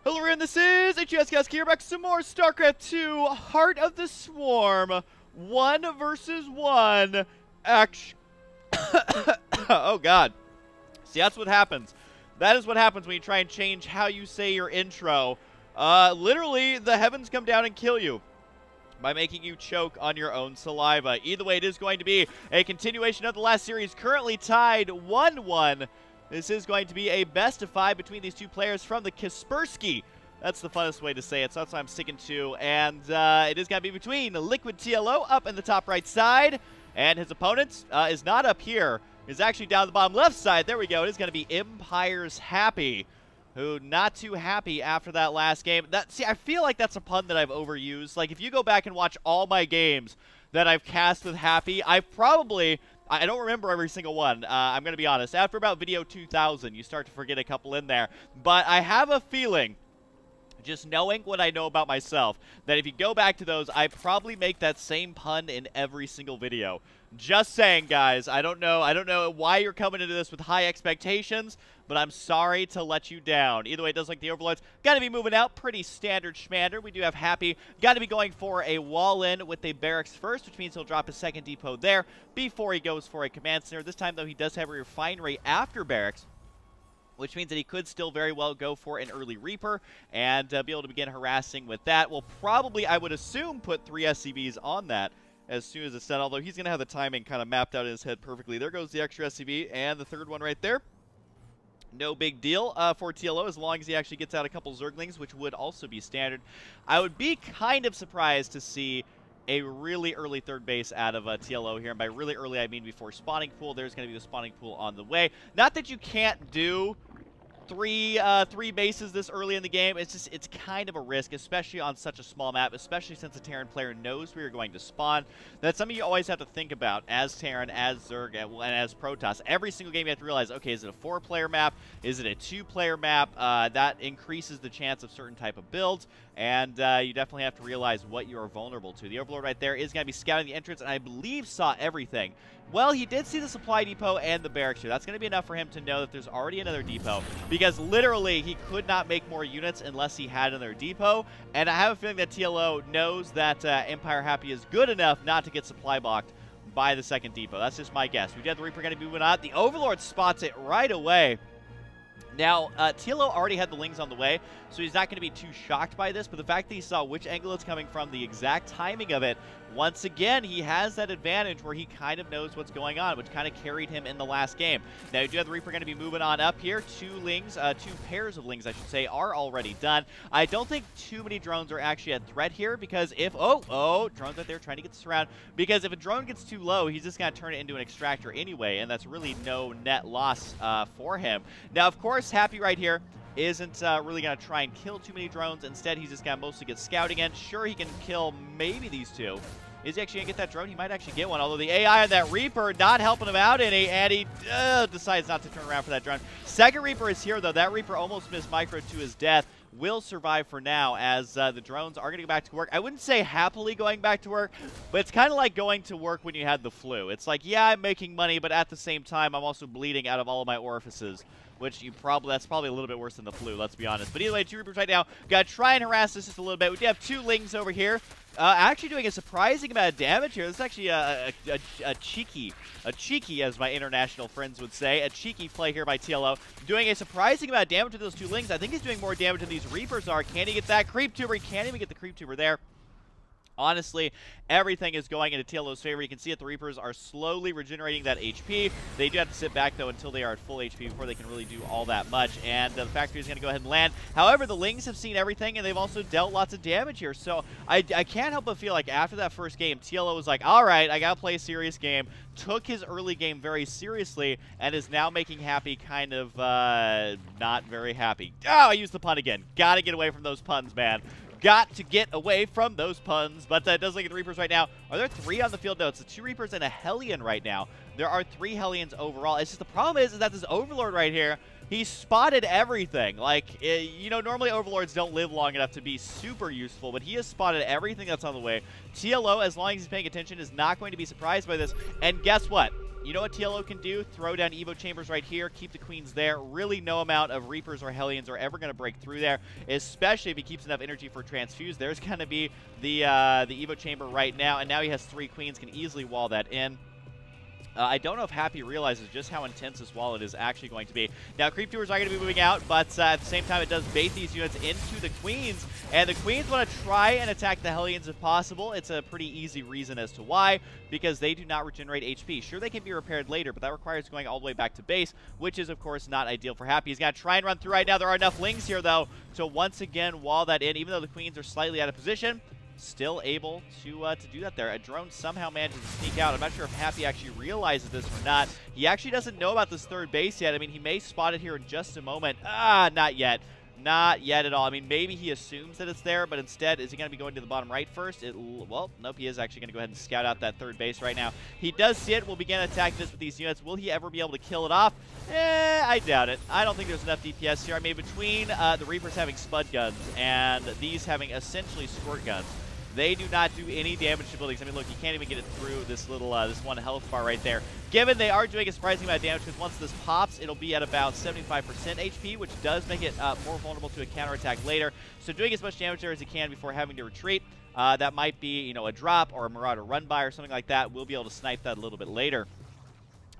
Hello everyone, this is HESCast here, back with some more Starcraft 2 Heart of the Swarm 1 versus 1 action. Oh god. See, that's what happens. That is what happens when you try and change how you say your intro. Literally, the heavens come down and kill you by making you choke on your own saliva. Either way, it is going to be a continuation of the last series, currently tied 1-1. This is going to be a best of 5 between these two players from the Kaspersky. That's the funnest way to say it, so that's what I'm sticking to. And it is going to be between Liquid TLO up in the top right side, and his opponent is not up here. Is actually down the bottom left side. There we go. It is going to be Empire's Happy, who not too happy after that last game. See, I feel like that's a pun that I've overused. Like, if you go back and watch all my games that I've cast with Happy, I don't remember every single one, I'm going to be honest. After about video 2000, you start to forget a couple in there. But I have a feeling, just knowing what I know about myself, that if you go back to those, I probably make that same pun in every single video. Just saying, guys. I don't know why you're coming into this with high expectations, but I'm sorry to let you down. Either way, it does look like the Overlords got to be moving out. Pretty standard schmander. We do have Happy. Got to be going for a wall-in with a barracks first, which means he'll drop his second depot there before he goes for a command center. This time, though, he does have a refinery after barracks, which means that he could still very well go for an early Reaper and be able to begin harassing with that. We'll probably, I would assume, put 3 SCVs on that as soon as it's done, although he's going to have the timing kind of mapped out in his head perfectly. There goes the extra SCV and the third one right there. No big deal for TLO as long as he actually gets out a couple Zerglings, which would also be standard. I would be kind of surprised to see a really early third base out of TLO here. And by really early, I mean before spawning pool. There's going to be the spawning pool on the way. Not that you can't do three bases this early in the game. It's kind of a risk, especially on such a small map, especially since the Terran player knows where you're going to spawn. That's something you always have to think about as Terran, as Zerg, and as Protoss. Every single game you have to realize, okay, is it a 4-player map? Is it a 2-player map? That increases the chance of certain type of builds, and you definitely have to realize what you are vulnerable to. The Overlord right there is going to be scouting the entrance, and I believe saw everything. Well, he did see the supply depot and the barracks here. That's going to be enough for him to know that there's already another depot, because literally he could not make more units unless he had another depot, and I have a feeling that TLO knows that Empire Happy is good enough not to get supply blocked by the second depot. That's just my guess. We do have the Reaper going to be moving on. The Overlord spots it right away. Now, TLO already had the Lings on the way, so he's not going to be too shocked by this, but the fact that he saw which angle it's coming from, the exact timing of it, once again, he has that advantage where he kind of knows what's going on, which kind of carried him in the last game. Now, you do have the Reaper going to be moving on up here. 2 pairs of Lings, I should say, are already done. I don't think too many drones are actually a threat here, because if, drones out there trying to get this around, because if a drone gets too low, he's just going to turn it into an extractor anyway, and that's really no net loss for him. Now, of course, Happy right here isn't really going to try and kill too many drones. Instead, he's just going to mostly get scouting in. Sure, he can kill maybe these 2. Is he actually going to get that drone? He might actually get one, although the AI on that Reaper not helping him out any, and he decides not to turn around for that drone. Second Reaper is here, though. That Reaper almost missed Micro to his death. Will survive for now, as the drones are going to go back to work. I wouldn't say happily going back to work, but it's kind of like going to work when you had the flu. It's like, yeah, I'm making money, but at the same time, I'm also bleeding out of all of my orifices, which that's probably a little bit worse than the flu, let's be honest. But either way, 2 Reapers right now. Got to try and harass this just a little bit. We do have 2 Lings over here. Actually doing a surprising amount of damage here. This is actually a cheeky, as my international friends would say, a cheeky play here by TLO. Doing a surprising amount of damage to those 2 Lings. I think he's doing more damage than these Reapers are. Can he get that Creep Tuber? He can't even get the Creep Tuber there. Honestly, everything is going into TLO's favor. You can see that the Reapers are slowly regenerating that HP. They do have to sit back, though, until they are at full HP before they can really do all that much. And the factory is going to go ahead and land. However, the Lings have seen everything, and they've also dealt lots of damage here. So I can't help but feel like after that first game, TLO was like, all right, I got to play a serious game. Took his early game very seriously, and is now making Happy kind of not very happy. Oh, I used the pun again. Got to get away from those puns, man. Got to get away from those puns, but it does look at the Reapers right now. Are there 3 on the field? No, it's the 2 Reapers and a Hellion right now. There are 3 Hellions overall. It's just the problem is that this Overlord right here, he spotted everything. Like, you know, normally Overlords don't live long enough to be super useful, but he has spotted everything that's on the way. TLO, as long as he's paying attention, is not going to be surprised by this. And guess what? you know what TLO can do? Throw down Evo chambers right here, keep the queens there. Really no amount of Reapers or Hellions are ever going to break through there, especially if he keeps enough energy for transfuse. There's going to be the Evo chamber right now, and now he has 3 queens, can easily wall that in. I don't know if Happy realizes just how intense this wallet is actually going to be. Now, Creep Tours are going to be moving out, but at the same time, it does bait these units into the Queens, and the Queens want to try and attack the Hellions if possible. It's a pretty easy reason as to why, because they do not regenerate HP. Sure, they can be repaired later, but that requires going all the way back to base, which is, of course, not ideal for Happy. He's going to try and run through right now. There are enough Lings here, though, to once again wall that in, even though the Queens are slightly out of position. Still able to do that there. A drone somehow manages to sneak out. I'm not sure if Happy actually realizes this or not. He actually doesn't know about this 3rd base yet. I mean, he may spot it here in just a moment. Not yet. Not yet at all. I mean, maybe he assumes that it's there, but instead, is he going to be going to the bottom right first? Well, nope, he is actually going to go ahead and scout out that 3rd base right now. He does see it. We'll begin attacking this with these units. Will he ever be able to kill it off? I doubt it. I don't think there's enough DPS here. I mean, between the Reapers having Spud guns and these having essentially squirt guns, they do not do any damage to buildings. I mean, look, you can't even get it through this little, this 1 health bar right there. Given they are doing a surprising amount of damage, because once this pops, it'll be at about 75% HP, which does make it more vulnerable to a counterattack later. So doing as much damage there as he can before having to retreat. That might be, you know, a drop or a Marauder run by or something like that. We'll be able to snipe that a little bit later,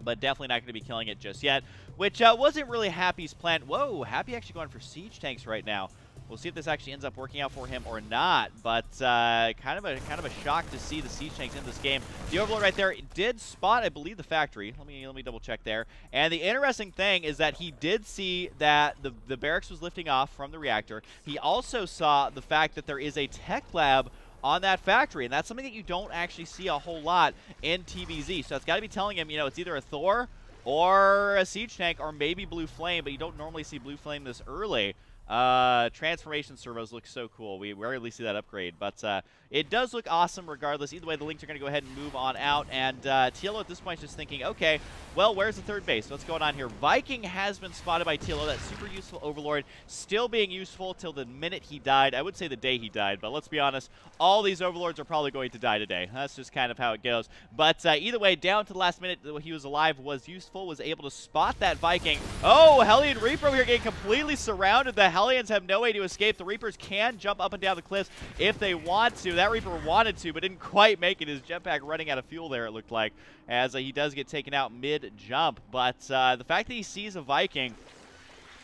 but definitely not going to be killing it just yet, which wasn't really Happy's plan. Whoa, Happy actually going for siege tanks right now. We'll see if this actually ends up working out for him or not, but kind of a shock to see the siege tanks in this game. The Overlord right there did spot, I believe, the factory. Let me double check there. And the interesting thing is that he did see that the barracks was lifting off from the reactor. He also saw the fact that there is a tech lab on that factory, and that's something that you don't actually see a whole lot in TvZ. So it's got to be telling him, you know, it's either a Thor or a siege tank or maybe Blue Flame, but you don't normally see Blue Flame this early. Transformation servos look so cool. We rarely see that upgrade, but it does look awesome regardless. Either way, the Lings are going to go ahead and move on out, and TLO at this point is just thinking, okay, well, where's the 3rd base? What's going on here? Viking has been spotted by TLO. That super useful Overlord still being useful till the minute he died. I would say the day he died, but let's be honest, all these Overlords are probably going to die today. That's just kind of how it goes. But either way, down to the last minute he was alive was useful, was able to spot that Viking. Oh, Hellion Reaper over here getting completely surrounded. The Hellions have no way to escape. The Reapers can jump up and down the cliffs if they want to. That Reaper wanted to, but didn't quite make it. His jetpack running out of fuel there, it looked like, as he does get taken out mid-jump. But the fact that he sees a Viking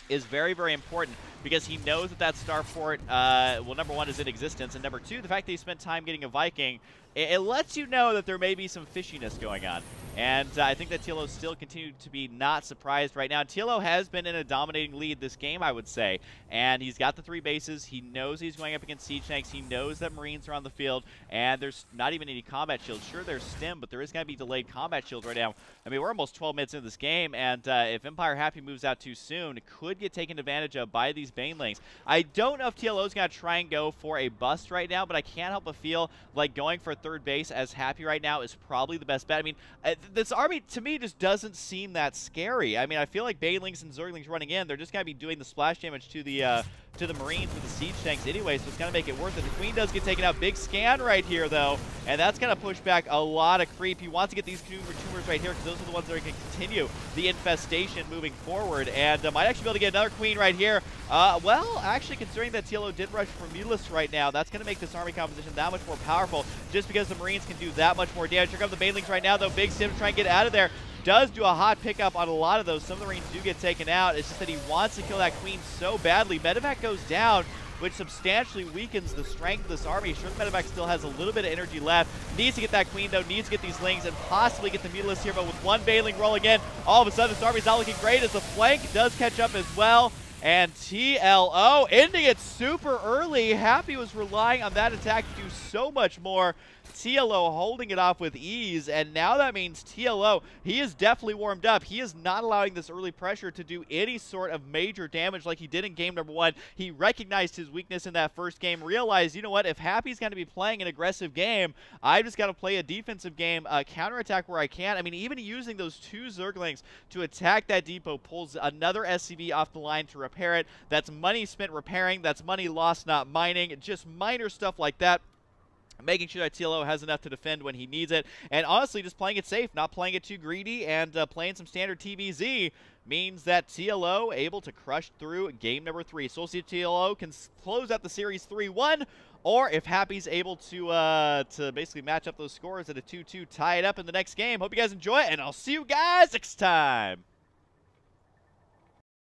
is very, very important, because he knows that starport, well, number 1, is in existence, and number 2, the fact that he spent time getting a Viking, it lets you know that there may be some fishiness going on. And I think that TLO still continued to be not surprised right now. TLO has been in a dominating lead this game, I would say. And he's got the 3 bases. He knows he's going up against siege tanks. He knows that Marines are on the field. And there's not even any combat shields. Sure, there's stim, but there is going to be delayed combat shields right now. I mean, we're almost 12 minutes into this game. And if Empire Happy moves out too soon, it could get taken advantage of by these Banelings. I don't know if TLO is going to try and go for a bust right now, but I can't help but feel like going for a 3rd base as Happy right now is probably the best bet. I mean, this army, to me, just doesn't seem that scary. I mean, I feel like Banelings and Zerglings running in, they're just going to be doing the splash damage to the Marines with the siege tanks anyway, so it's going to make it worth it. The Queen does get taken out. Big scan right here, though, and that's going to push back a lot of creep. He wants to get these tumors right here, because those are the ones that are going to continue the infestation moving forward, and might actually be able to get another Queen right here. Well, actually, considering that TLO did rush for Mutalisk right now, that's going to make this army composition that much more powerful, just because the Marines can do that much more damage. Here come the Banelings right now, though. Big Sim to try and get out of there. Does do a hot pickup on a lot of those. Some of the Marines do get taken out. It's just that he wants to kill that Queen so badly. Medevac goes down, which substantially weakens the strength of this army. Sure, the Medevac still has a little bit of energy left. Needs to get that Queen, though. Needs to get these Lings and possibly get the Mutalisk here. But with one Baneling rolling in, all of a sudden this army's not looking great, as the flank does catch up as well. And TLO ending it super early. Happy was relying on that attack to do so much more. TLO holding it off with ease, and now that means TLO, he is definitely warmed up. He is not allowing this early pressure to do any sort of major damage like he did in game number 1. He recognized his weakness in that first game, realized, you know what, if Happy's going to be playing an aggressive game, I just got to play a defensive game, counterattack where I can. I mean, even using those 2 Zerglings to attack that depot pulls another SCV off the line to repair it. That's money spent repairing. That's money lost not mining. Just minor stuff like that. making sure that TLO has enough to defend when he needs it, and honestly just playing it safe, not playing it too greedy, and playing some standard TvZ means that TLO able to crush through game number 3. So we'll see if TLO can close out the series 3-1, or if Happy's able to basically match up those scores at a 2-2, tie it up in the next game. Hope you guys enjoy it, and I'll see you guys next time.